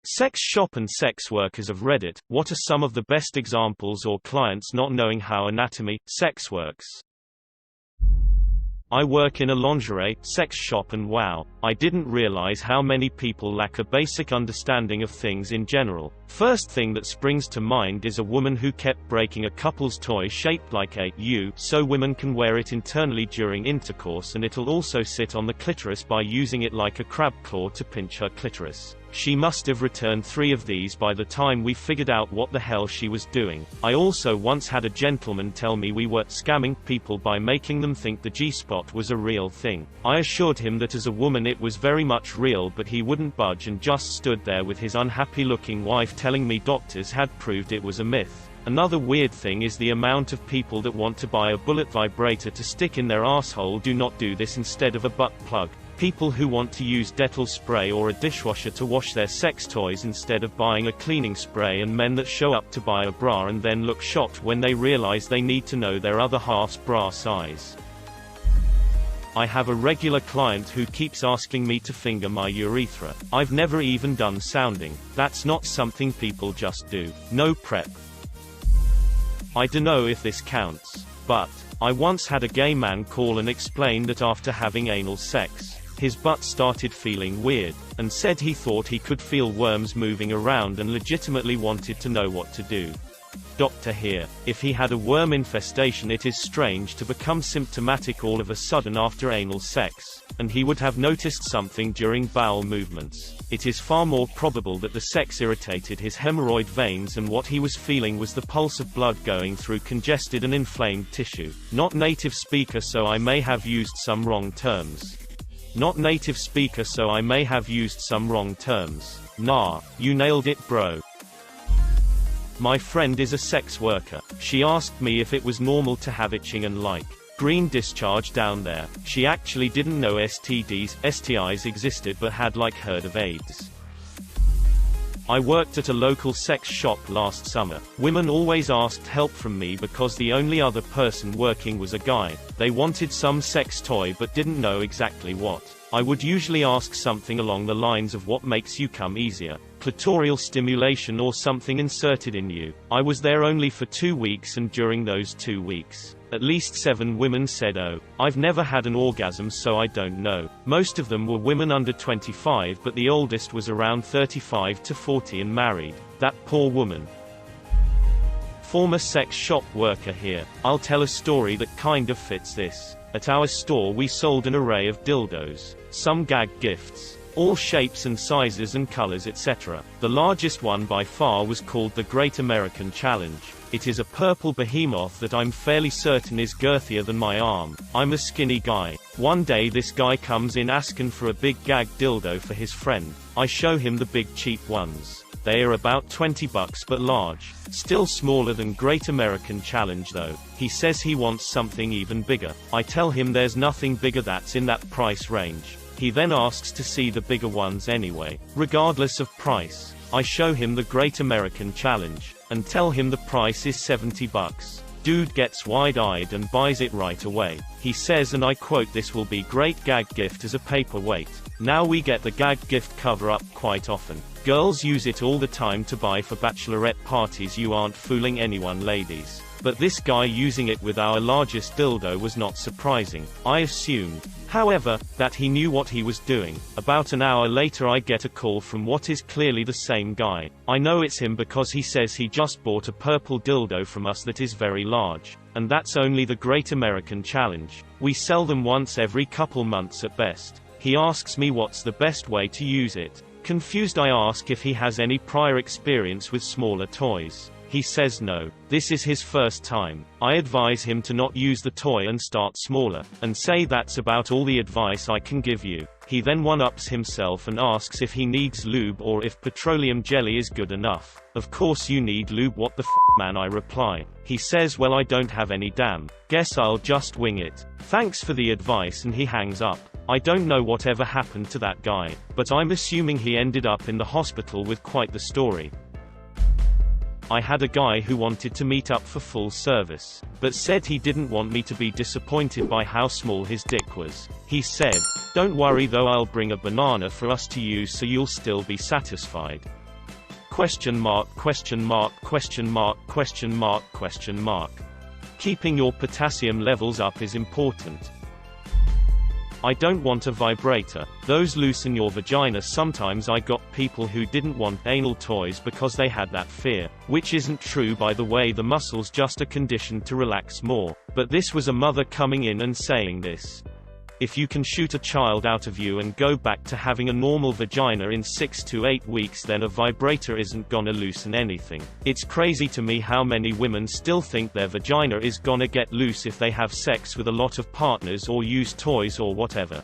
Sex shop and sex workers of Reddit. What are some of the best examples or clients not knowing how anatomy, sex works? I work in a lingerie, sex shop and wow, I didn't realize how many people lack a basic understanding of things in general. First thing that springs to mind is a woman who kept breaking a couple's toy shaped like a U so women can wear it internally during intercourse, and it'll also sit on the clitoris by using it like a crab claw to pinch her clitoris. She must have returned 3 of these by the time we figured out what the hell she was doing. I also once had a gentleman tell me we were scamming people by making them think the G-spot was a real thing. I assured him that as a woman it was very much real, but he wouldn't budge and just stood there with his unhappy-looking wife telling me doctors had proved it was a myth. Another weird thing is the amount of people that want to buy a bullet vibrator to stick in their asshole do not do this instead of a butt plug. People who want to use Dettol spray or a dishwasher to wash their sex toys instead of buying a cleaning spray, and men that show up to buy a bra and then look shocked when they realize they need to know their other half's bra size. I have a regular client who keeps asking me to finger my urethra. I've never even done sounding. That's not something people just do. No prep. I dunno if this counts, but I once had a gay man call and explain that after having anal sex, his butt started feeling weird, and said he thought he could feel worms moving around and legitimately wanted to know what to do. Doctor here. If he had a worm infestation, it is strange to become symptomatic all of a sudden after anal sex, and he would have noticed something during bowel movements. It is far more probable that the sex irritated his hemorrhoid veins, and what he was feeling was the pulse of blood going through congested and inflamed tissue. Not native speaker, so I may have used some wrong terms. Not native speaker, so I may have used some wrong terms. Nah, you nailed it, bro. My friend is a sex worker. She asked me if it was normal to have itching and like green discharge down there. She actually didn't know STIs existed but had like heard of AIDS. I worked at a local sex shop last summer. Women always asked help from me because the only other person working was a guy. They wanted some sex toy but didn't know exactly what. I would usually ask something along the lines of what makes you come easier, clitoral stimulation or something inserted in you. I was there only for 2 weeks, and during those 2 weeks, at least 7 women said, "Oh, I've never had an orgasm so I don't know." Most of them were women under 25, but the oldest was around 35 to 40 and married. That poor woman. Former sex shop worker here. I'll tell a story that kind of fits this. At our store we sold an array of dildos, some gag gifts, all shapes and sizes and colors, etc. The largest one by far was called the Great American Challenge. It is a purple behemoth that I'm fairly certain is girthier than my arm. I'm a skinny guy. One day this guy comes in asking for a big gag dildo for his friend. I show him the big cheap ones. They are about $20 but large. Still smaller than Great American Challenge though. He says he wants something even bigger. I tell him there's nothing bigger that's in that price range. He then asks to see the bigger ones anyway. Regardless of price, I show him the Great American Challenge, and tell him the price is $70. Dude gets wide-eyed and buys it right away. He says, and I quote, "This will be great gag gift as a paperweight." Now we get the gag gift cover-up quite often. Girls use it all the time to buy for bachelorette parties. You aren't fooling anyone, ladies. But this guy using it with our largest dildo was not surprising. I assumed, however, that he knew what he was doing. About an hour later I get a call from what is clearly the same guy. I know it's him because he says he just bought a purple dildo from us that is very large. And that's only the Great American Challenge. We sell them once every couple months at best. He asks me what's the best way to use it. Confused, I ask if he has any prior experience with smaller toys. He says no. This is his first time. I advise him to not use the toy and start smaller, and say that's about all the advice I can give you. He then one-ups himself and asks if he needs lube or if petroleum jelly is good enough. Of course you need lube, what the f***, man, I reply. He says, well, I don't have any, damn. Guess I'll just wing it. Thanks for the advice, and he hangs up. I don't know whatever happened to that guy, but I'm assuming he ended up in the hospital with quite the story. I had a guy who wanted to meet up for full service, but said he didn't want me to be disappointed by how small his dick was. He said, "Don't worry though, I'll bring a banana for us to use so you'll still be satisfied." Question mark, question mark, question mark, question mark, question mark. Keeping your potassium levels up is important. I don't want a vibrator. Those loosen your vagina. Sometimes I got people who didn't want anal toys because they had that fear. Which isn't true, by the way. The muscles just are conditioned to relax more. But this was a mother coming in and saying this. If you can shoot a child out of you and go back to having a normal vagina in 6 to 8 weeks, then a vibrator isn't gonna loosen anything. It's crazy to me how many women still think their vagina is gonna get loose if they have sex with a lot of partners or use toys or whatever.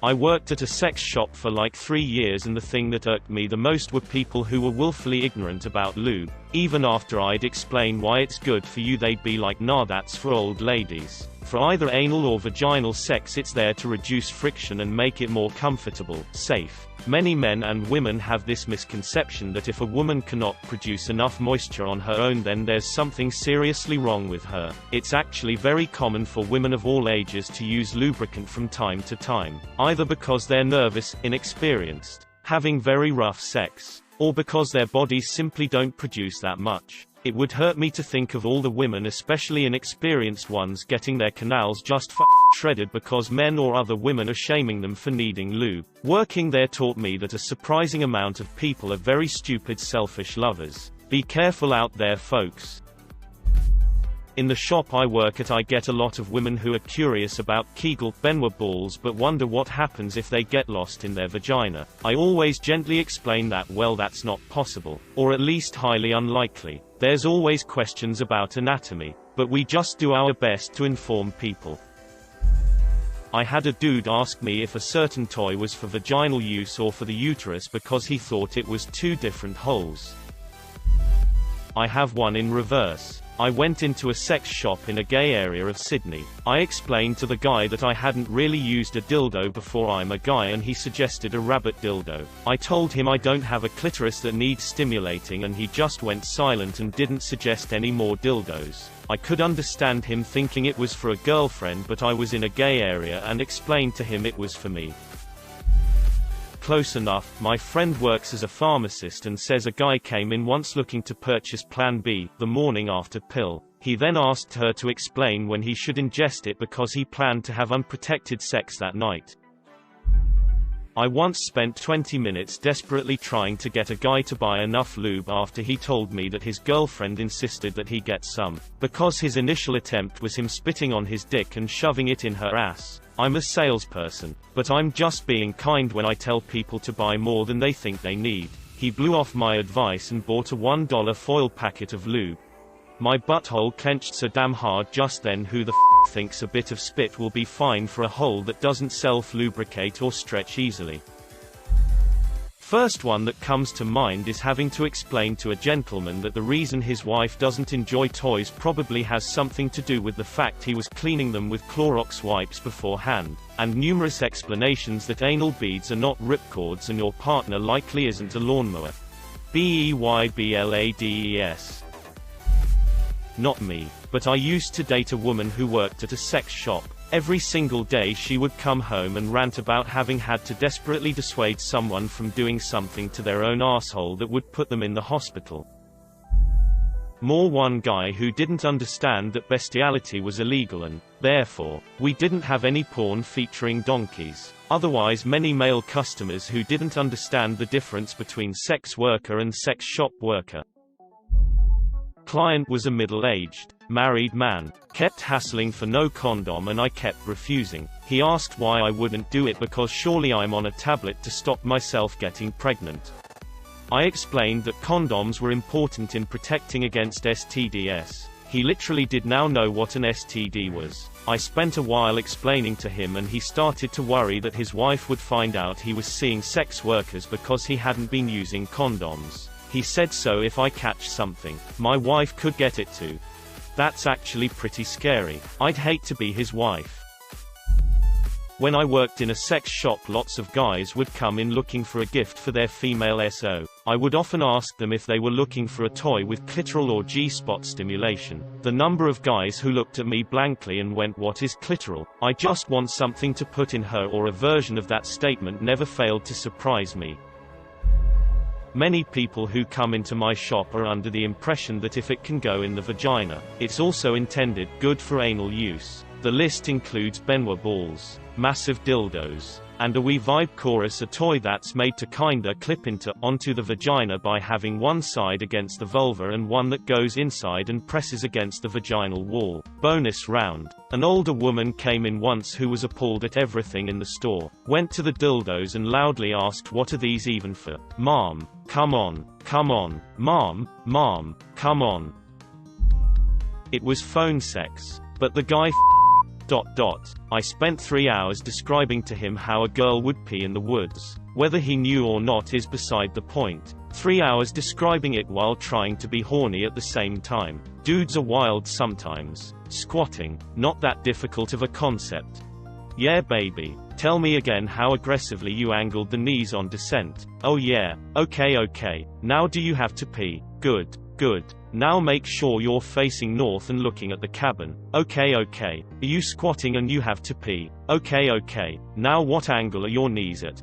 I worked at a sex shop for like 3 years, and the thing that irked me the most were people who were willfully ignorant about lube. Even after I'd explain why it's good for you, they'd be like, nah, that's for old ladies. For either anal or vaginal sex, it's there to reduce friction and make it more comfortable, safe. Many men and women have this misconception that if a woman cannot produce enough moisture on her own, then there's something seriously wrong with her. It's actually very common for women of all ages to use lubricant from time to time, either because they're nervous, inexperienced, having very rough sex, or because their bodies simply don't produce that much. It would hurt me to think of all the women, especially inexperienced ones, getting their canals just shredded because men or other women are shaming them for needing lube. Working there taught me that a surprising amount of people are very stupid, selfish lovers. Be careful out there, folks. In the shop I work at, I get a lot of women who are curious about Kegel Benoit balls but wonder what happens if they get lost in their vagina. I always gently explain that, well, that's not possible, or at least highly unlikely. There's always questions about anatomy, but we just do our best to inform people. I had a dude ask me if a certain toy was for vaginal use or for the uterus because he thought it was 2 different holes. I have one in reverse. I went into a sex shop in a gay area of Sydney. I explained to the guy that I hadn't really used a dildo before. I'm a guy, and he suggested a rabbit dildo. I told him I don't have a clitoris that needs stimulating, and he just went silent and didn't suggest any more dildos. I could understand him thinking it was for a girlfriend, but I was in a gay area and explained to him it was for me. Close enough. My friend works as a pharmacist and says a guy came in once looking to purchase Plan B, the morning after pill. He then asked her to explain when he should ingest it because he planned to have unprotected sex that night. I once spent 20 minutes desperately trying to get a guy to buy enough lube after he told me that his girlfriend insisted that he get some, because his initial attempt was him spitting on his dick and shoving it in her ass. I'm a salesperson, but I'm just being kind when I tell people to buy more than they think they need. He blew off my advice and bought a $1 foil packet of lube. My butthole clenched so damn hard just then. Who the thinks a bit of spit will be fine for a hole that doesn't self-lubricate or stretch easily? First one that comes to mind is having to explain to a gentleman that the reason his wife doesn't enjoy toys probably has something to do with the fact he was cleaning them with Clorox wipes beforehand, and numerous explanations that anal beads are not ripcords and your partner likely isn't a lawnmower. BEYBLADES. Not me, but I used to date a woman who worked at a sex shop. Every single day she would come home and rant about having had to desperately dissuade someone from doing something to their own asshole that would put them in the hospital. One guy who didn't understand that bestiality was illegal and, therefore, we didn't have any porn featuring donkeys. Otherwise, many male customers who didn't understand the difference between sex worker and sex shop worker. Client was a middle-aged, married man. Kept hassling for no condom and I kept refusing. He asked why I wouldn't do it because surely I'm on a tablet to stop myself getting pregnant. I explained that condoms were important in protecting against STDs. He literally did now know what an STD was. I spent a while explaining to him and he started to worry that his wife would find out he was seeing sex workers because he hadn't been using condoms. He said, so if I catch something, my wife could get it too. That's actually pretty scary. I'd hate to be his wife. When I worked in a sex shop, lots of guys would come in looking for a gift for their female SO. I would often ask them if they were looking for a toy with clitoral or G-spot stimulation. The number of guys who looked at me blankly and went, "What is clitoral? I just want something to put in her," or a version of that statement never failed to surprise me. Many people who come into my shop are under the impression that if it can go in the vagina, it's also intended good for anal use. The list includes Benoit balls, massive dildos, and a wee vibe chorus, a toy that's made to kinda clip onto the vagina by having one side against the vulva and one that goes inside and presses against the vaginal wall. Bonus round. An older woman came in once who was appalled at everything in the store, went to the dildos and loudly asked, "What are these even for? Mom, come on, come on, mom, come on." It was phone sex. But the guy I spent 3 hours describing to him how a girl would pee in the woods. Whether he knew or not is beside the point. 3 hours describing it while trying to be horny at the same time. Dudes are wild sometimes. Squatting, not that difficult of a concept. Yeah baby. Tell me again how aggressively you angled the knees on descent. Oh yeah, okay. Now do you have to pee? Good. Now make sure you're facing north and looking at the cabin. Okay. Are you squatting and you have to pee? Okay. Now what angle are your knees at?